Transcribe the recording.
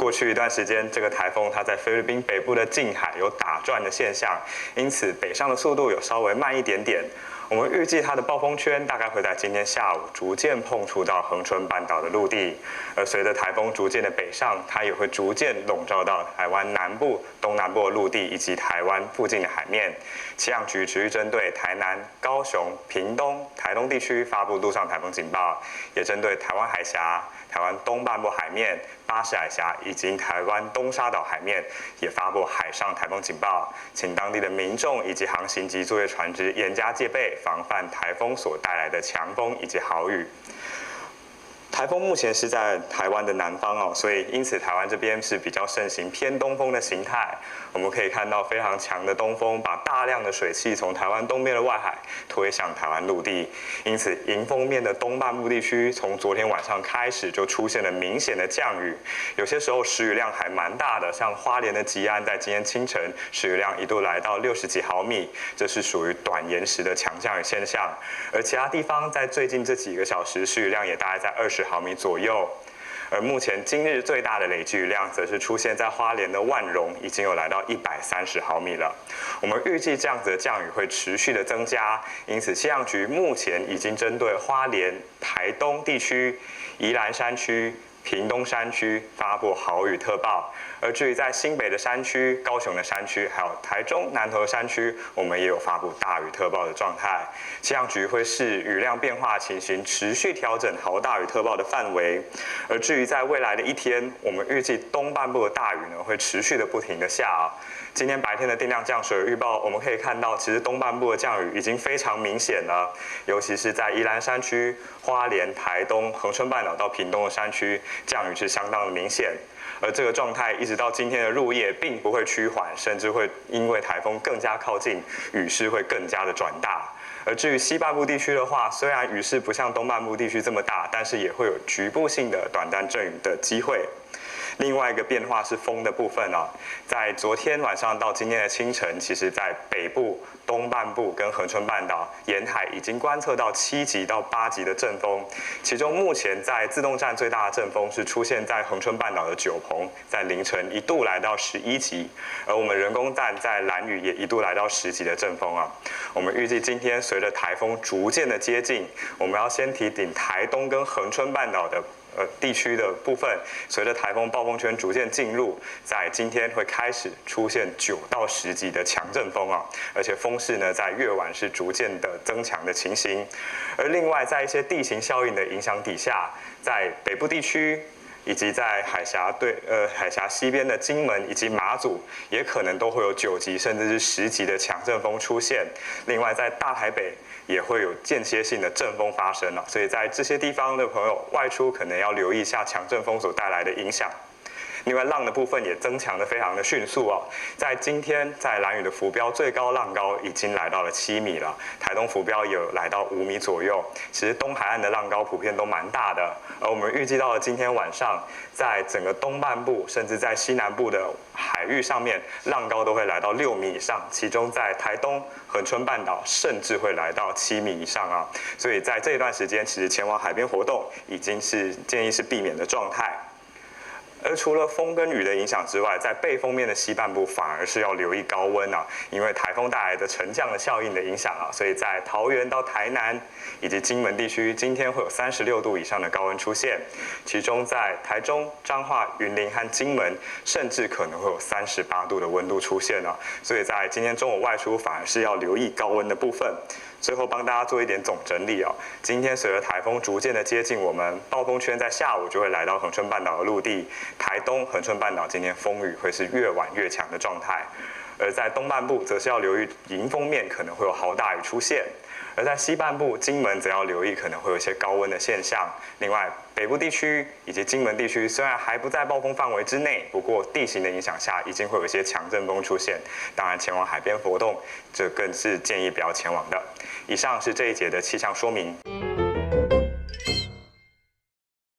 过去一段时间，这个台风它在菲律宾北部的近海有打转的现象，因此北上的速度有稍微慢一点点。我们预计它的暴风圈大概会在今天下午逐渐碰触到恒春半岛的陆地，而随着台风逐渐的北上，它也会逐渐笼罩到台湾南部、东南部的陆地以及台湾附近的海面。气象局持续针对台南、高雄、屏东、台东地区发布陆上台风警报，也针对台湾海峡、台湾东半部海面、巴士海峡以及台湾东沙岛海面也发布海上台风警报，请当地的民众以及航行及作业船只严加戒备，防范台风所带来的强风以及豪雨。台风目前是在台湾的南方哦，所以因此台湾这边是比较盛行偏东风的形态。我们可以看到非常强的东风，把大量的水汽从台湾东边的外海推向台湾陆地。因此，迎风面的东半部地区，从昨天晚上开始就出现了明显的降雨，有些时候时雨量还蛮大的，像花莲的吉安在今天清晨时雨量一度来到60几毫米，这是属于短延时的强降雨现象。而其他地方在最近这几个小时时雨量也大概在20毫米左右。而目前今日最大的累积雨量，则是出现在花莲的万荣，已经有来到130毫米了。我们预计这样子的降雨会持续的增加，因此气象局目前已经针对花莲、台东地区、宜兰山区、屏东山区发布豪雨特报，而至于在新北的山区、高雄的山区，还有台中南投的山区，我们也有发布大雨特报的状态。气象局会视雨量变化情形，持续调整豪大雨特报的范围。而至于在未来的一天，我们预计东半部的大雨呢会持续的不停的下啊。今天白天的定量降水预报，我们可以看到，其实东半部的降雨已经非常明显了，尤其是在宜兰山区、花莲、台东、恒春半岛到屏东的山区，降雨是相当的明显。而这个状态一直到今天的入夜，并不会趋缓，甚至会因为台风更加靠近，雨势会更加的转大。而至于西半部地区的话，虽然雨势不像东半部地区这么大，但是也会有局部性的短暂阵雨的机会。另外一个变化是风的部分哦，在昨天晚上到今天的清晨，其实在北部、东半部跟恒春半岛沿海已经观测到7级到8级的阵风，其中目前在自动站最大的阵风是出现在恒春半岛的九鹏，在凌晨一度来到11级，而我们人工站在兰屿也一度来到10级的阵风啊。我们预计今天随着台风逐渐的接近，我们要先提顶台东跟恒春半岛的地区的部分，随着台风暴风圈逐渐进入，在今天会开始出现9到10级的强阵风啊，而且风势呢在越晚是逐渐的增强的情形。而另外在一些地形效应的影响底下，在北部地区以及在海峡西边的金门以及马祖，也可能都会有9级甚至是10级的强阵风出现。另外在大台北也会有间歇性的阵风发生了，所以在这些地方的朋友外出可能要留意一下强阵风所带来的影响。另外浪的部分也增强得非常的迅速哦，在今天在兰屿的浮标最高浪高已经来到了7米了，台东浮标也有来到5米左右。其实东海岸的浪高普遍都蛮大的，而我们预计到了今天晚上，在整个东半部甚至在西南部的海域上面，浪高都会来到6米以上，其中在台东、恒春半岛甚至会来到7米以上啊。所以在这一段时间，其实前往海边活动已经是建议是避免的状态。而除了风跟雨的影响之外，在背风面的西半部反而是要留意高温啊，因为台风带来的沉降的效应的影响啊，所以在桃园到台南以及金门地区，今天会有36度以上的高温出现，其中在台中、彰化、云林和金门，甚至可能会有38度的温度出现啊，所以在今天中午外出反而是要留意高温的部分。最后帮大家做一点总整理哦。今天随着台风逐渐的接近我们，暴风圈在下午就会来到恒春半岛的陆地，台东、恒春半岛今天风雨会是越晚越强的状态。而在东半部则是要留意迎风面可能会有豪大雨出现，而在西半部金门则要留意可能会有一些高温的现象。另外，北部地区以及金门地区虽然还不在暴风范围之内，不过地形的影响下，已经会有一些强阵风出现。当然，前往海边活动，这更是建议不要前往的。以上是这一节的气象说明。